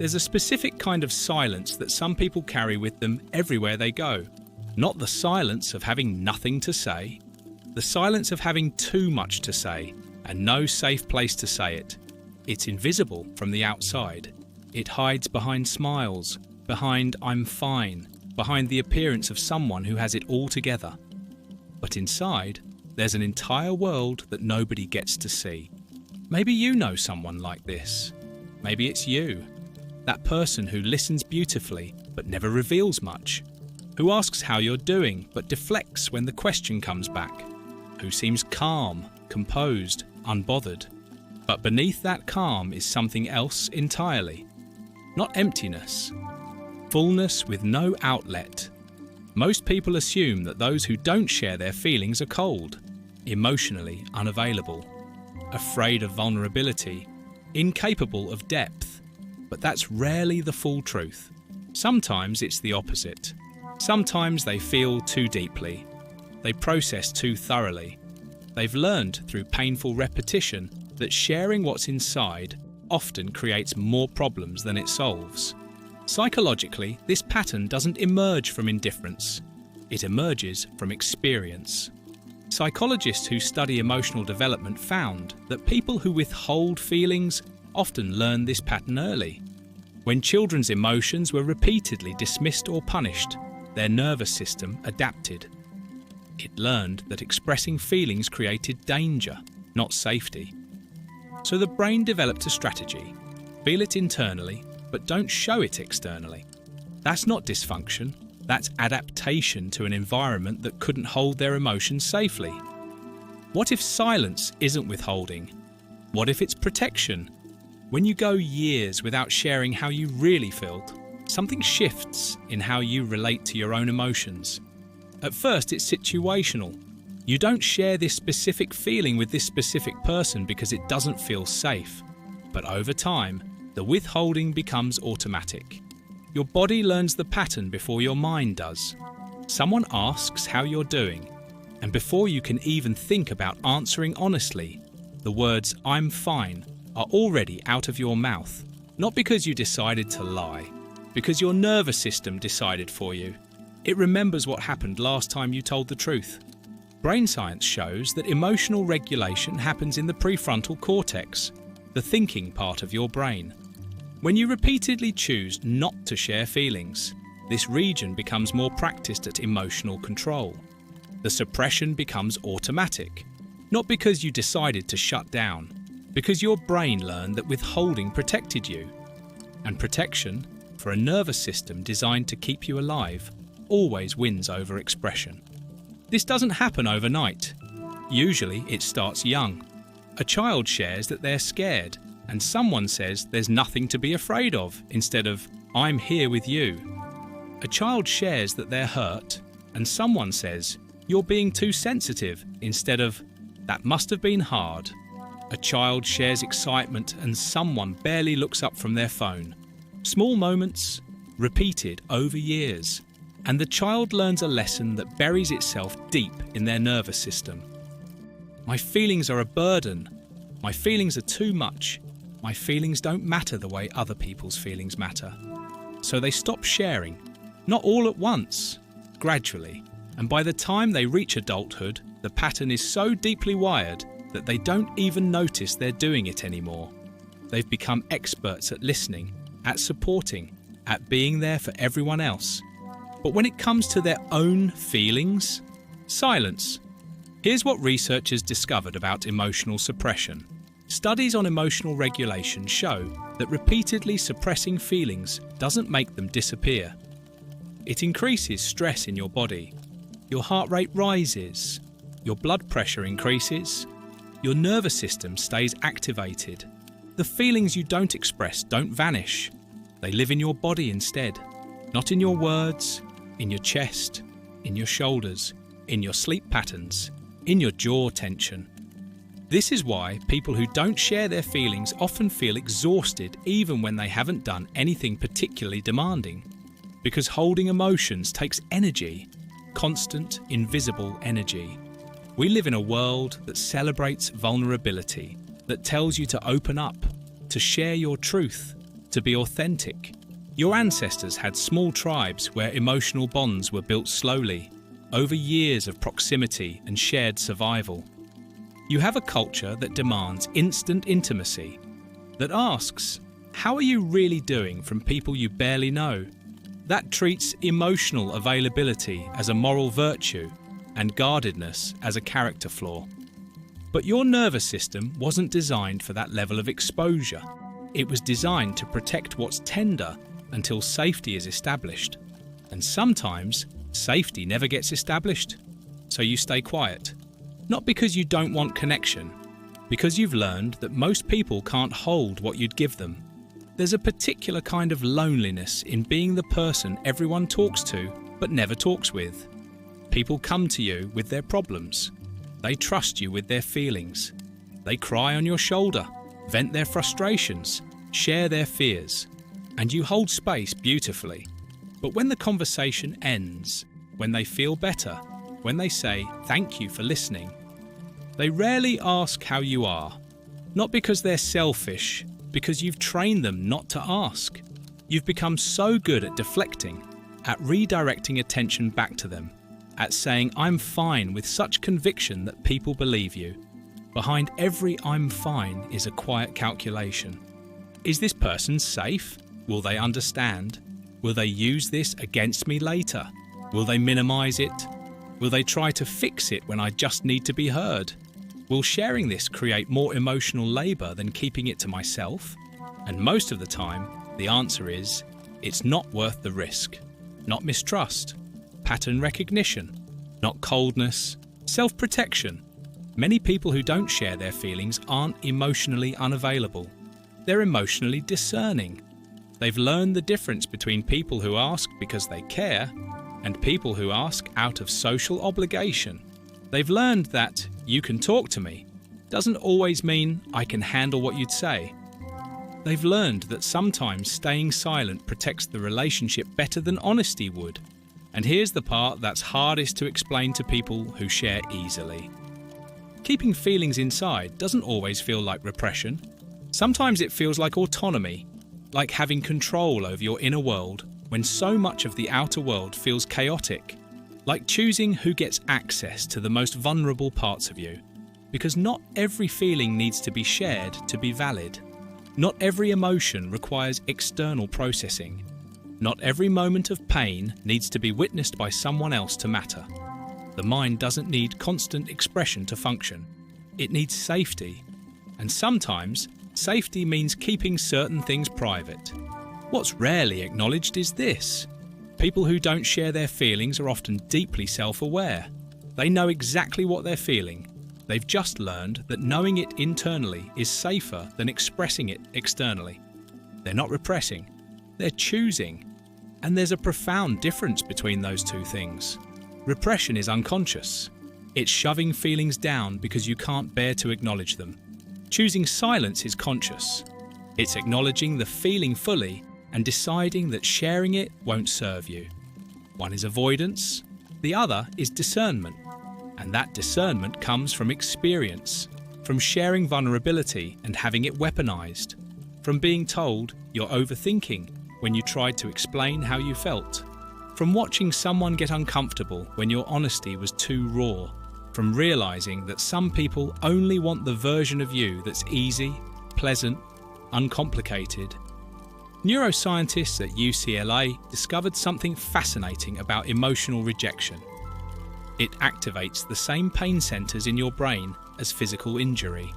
There's a specific kind of silence that some people carry with them everywhere they go. Not the silence of having nothing to say, the silence of having too much to say and no safe place to say it. It's invisible from the outside. It hides behind smiles, behind "I'm fine", behind the appearance of someone who has it all together. But inside, there's an entire world that nobody gets to see. Maybe you know someone like this. Maybe it's you. That person who listens beautifully but never reveals much. Who asks how you're doing but deflects when the question comes back. Who seems calm, composed, unbothered. But beneath that calm is something else entirely. Not emptiness. Fullness with no outlet. Most people assume that those who don't share their feelings are cold, emotionally unavailable, afraid of vulnerability, incapable of depth. But that's rarely the full truth. Sometimes it's the opposite. Sometimes they feel too deeply. They process too thoroughly. They've learned through painful repetition that sharing what's inside often creates more problems than it solves. Psychologically, this pattern doesn't emerge from indifference. It emerges from experience. Psychologists who study emotional development found that people who withhold feelings often learn this pattern early. When children's emotions were repeatedly dismissed or punished, their nervous system adapted. It learned that expressing feelings created danger, not safety. So the brain developed a strategy. Feel it internally, but don't show it externally. That's not dysfunction, that's adaptation to an environment that couldn't hold their emotions safely. What if silence isn't withholding? What if it's protection? When you go years without sharing how you really felt, something shifts in how you relate to your own emotions. At first, it's situational. You don't share this specific feeling with this specific person because it doesn't feel safe. But over time, the withholding becomes automatic. Your body learns the pattern before your mind does. Someone asks how you're doing, and before you can even think about answering honestly, the words "I'm fine" are already out of your mouth. Not because you decided to lie, because your nervous system decided for you. It remembers what happened last time you told the truth. Brain science shows that emotional regulation happens in the prefrontal cortex, the thinking part of your brain. When you repeatedly choose not to share feelings, this region becomes more practiced at emotional control. The suppression becomes automatic, not because you decided to shut down, because your brain learned that withholding protected you. And protection, for a nervous system designed to keep you alive, always wins over expression. This doesn't happen overnight. Usually it starts young. A child shares that they're scared, and someone says there's nothing to be afraid of instead of "I'm here with you." A child shares that they're hurt, and someone says "you're being too sensitive" instead of "that must have been hard." A child shares excitement, and someone barely looks up from their phone. Small moments, repeated over years. And the child learns a lesson that buries itself deep in their nervous system. My feelings are a burden. My feelings are too much. My feelings don't matter the way other people's feelings matter. So they stop sharing, not all at once, gradually. And by the time they reach adulthood, the pattern is so deeply wired that they don't even notice they're doing it anymore. They've become experts at listening, at supporting, at being there for everyone else. But when it comes to their own feelings, silence. Here's what researchers discovered about emotional suppression. Studies on emotional regulation show that repeatedly suppressing feelings doesn't make them disappear. It increases stress in your body. Your heart rate rises. Your blood pressure increases. Your nervous system stays activated. The feelings you don't express don't vanish. They live in your body instead, not in your words, in your chest, in your shoulders, in your sleep patterns, in your jaw tension. This is why people who don't share their feelings often feel exhausted even when they haven't done anything particularly demanding. Because holding emotions takes energy, constant, invisible energy. We live in a world that celebrates vulnerability, that tells you to open up, to share your truth, to be authentic. Your ancestors had small tribes where emotional bonds were built slowly, over years of proximity and shared survival. You have a culture that demands instant intimacy, that asks, "How are you really doing?" from people you barely know. That treats emotional availability as a moral virtue and guardedness as a character flaw. But your nervous system wasn't designed for that level of exposure. It was designed to protect what's tender until safety is established. And sometimes safety never gets established, so you stay quiet. Not because you don't want connection, because you've learned that most people can't hold what you'd give them. There's a particular kind of loneliness in being the person everyone talks to but never talks with. People come to you with their problems. They trust you with their feelings. They cry on your shoulder, vent their frustrations, share their fears. And you hold space beautifully. But when the conversation ends, when they feel better, when they say thank you for listening, they rarely ask how you are. Not because they're selfish, because you've trained them not to ask. You've become so good at deflecting, at redirecting attention back to them, at saying "I'm fine" with such conviction that people believe you. Behind every "I'm fine" is a quiet calculation. Is this person safe? Will they understand? Will they use this against me later? Will they minimize it? Will they try to fix it when I just need to be heard? Will sharing this create more emotional labor than keeping it to myself? And most of the time, the answer is, it's not worth the risk. Not mistrust, pattern recognition, not coldness, self-protection. Many people who don't share their feelings aren't emotionally unavailable. They're emotionally discerning. They've learned the difference between people who ask because they care and people who ask out of social obligation. They've learned that "you can talk to me" doesn't always mean "I can handle what you'd say." They've learned that sometimes staying silent protects the relationship better than honesty would. And here's the part that's hardest to explain to people who share easily. Keeping feelings inside doesn't always feel like repression. Sometimes it feels like autonomy, like having control over your inner world when so much of the outer world feels chaotic, like choosing who gets access to the most vulnerable parts of you. Because not every feeling needs to be shared to be valid. Not every emotion requires external processing. Not every moment of pain needs to be witnessed by someone else to matter. The mind doesn't need constant expression to function. It needs safety. And sometimes, safety means keeping certain things private. What's rarely acknowledged is this. People who don't share their feelings are often deeply self-aware. They know exactly what they're feeling. They've just learned that knowing it internally is safer than expressing it externally. They're not repressing, they're choosing. And there's a profound difference between those two things. Repression is unconscious. It's shoving feelings down because you can't bear to acknowledge them. Choosing silence is conscious. It's acknowledging the feeling fully and deciding that sharing it won't serve you. One is avoidance, the other is discernment. And that discernment comes from experience, from sharing vulnerability and having it weaponized, from being told you're overthinking when you tried to explain how you felt, from watching someone get uncomfortable when your honesty was too raw, from realizing that some people only want the version of you that's easy, pleasant, uncomplicated. Neuroscientists at UCLA discovered something fascinating about emotional rejection. It activates the same pain centers in your brain as physical injury.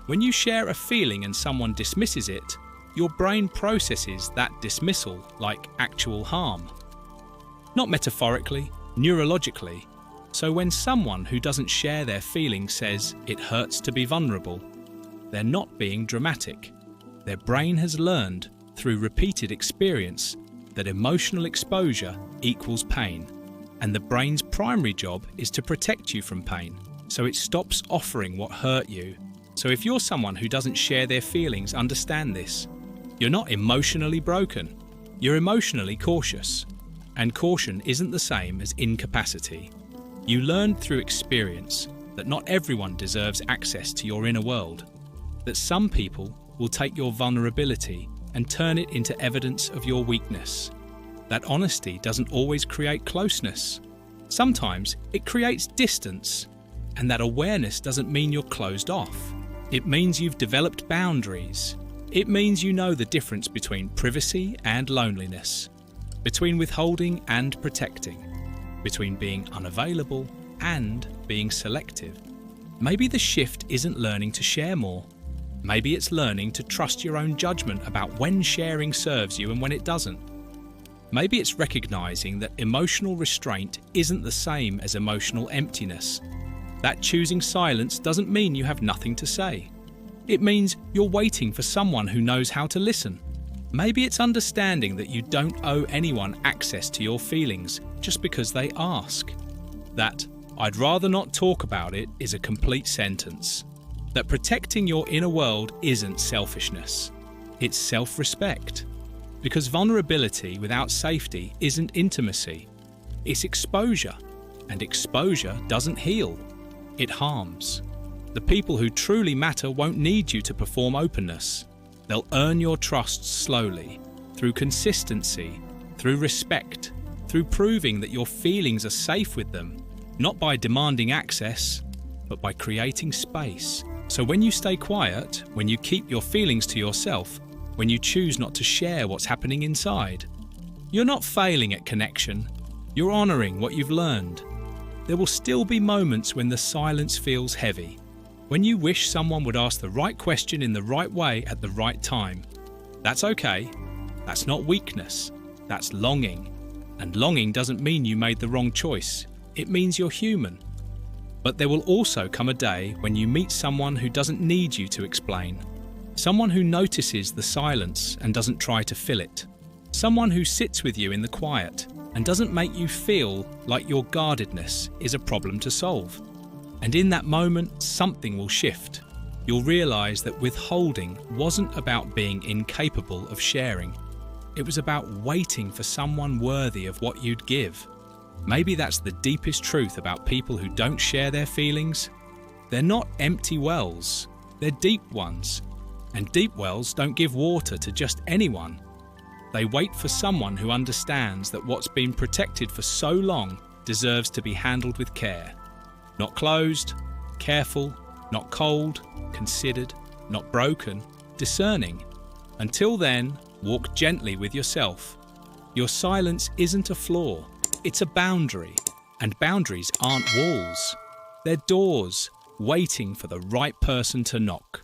When you share a feeling and someone dismisses it, your brain processes that dismissal like actual harm. Not metaphorically, neurologically. So when someone who doesn't share their feelings says it hurts to be vulnerable, they're not being dramatic. Their brain has learned through repeated experience that emotional exposure equals pain. And the brain's primary job is to protect you from pain, so it stops offering what hurt you. So if you're someone who doesn't share their feelings, understand this. You're not emotionally broken. You're emotionally cautious. And caution isn't the same as incapacity. You learned through experience that not everyone deserves access to your inner world. That some people will take your vulnerability and turn it into evidence of your weakness. That honesty doesn't always create closeness. Sometimes it creates distance, and that awareness doesn't mean you're closed off. It means you've developed boundaries. It means you know the difference between privacy and loneliness, between withholding and protecting, between being unavailable and being selective. Maybe the shift isn't learning to share more. Maybe it's learning to trust your own judgment about when sharing serves you and when it doesn't. Maybe it's recognizing that emotional restraint isn't the same as emotional emptiness. That choosing silence doesn't mean you have nothing to say. It means you're waiting for someone who knows how to listen. Maybe it's understanding that you don't owe anyone access to your feelings just because they ask. That "I'd rather not talk about it" is a complete sentence. That protecting your inner world isn't selfishness. It's self-respect. Because vulnerability without safety isn't intimacy. It's exposure. And exposure doesn't heal. It harms. The people who truly matter won't need you to perform openness. They'll earn your trust slowly, through consistency, through respect, through proving that your feelings are safe with them, not by demanding access, but by creating space. So when you stay quiet, when you keep your feelings to yourself, when you choose not to share what's happening inside, you're not failing at connection. You're honoring what you've learned. There will still be moments when the silence feels heavy, when you wish someone would ask the right question in the right way at the right time. That's okay. That's not weakness. That's longing. And longing doesn't mean you made the wrong choice. It means you're human. But there will also come a day when you meet someone who doesn't need you to explain. Someone who notices the silence and doesn't try to fill it. Someone who sits with you in the quiet and doesn't make you feel like your guardedness is a problem to solve. And in that moment, something will shift. You'll realize that withholding wasn't about being incapable of sharing. It was about waiting for someone worthy of what you'd give. Maybe that's the deepest truth about people who don't share their feelings. They're not empty wells, they're deep ones. And deep wells don't give water to just anyone. They wait for someone who understands that what's been protected for so long deserves to be handled with care. Not closed, careful, not cold, considered, not broken, discerning. Until then, walk gently with yourself. Your silence isn't a flaw, it's a boundary. And boundaries aren't walls. They're doors, waiting for the right person to knock.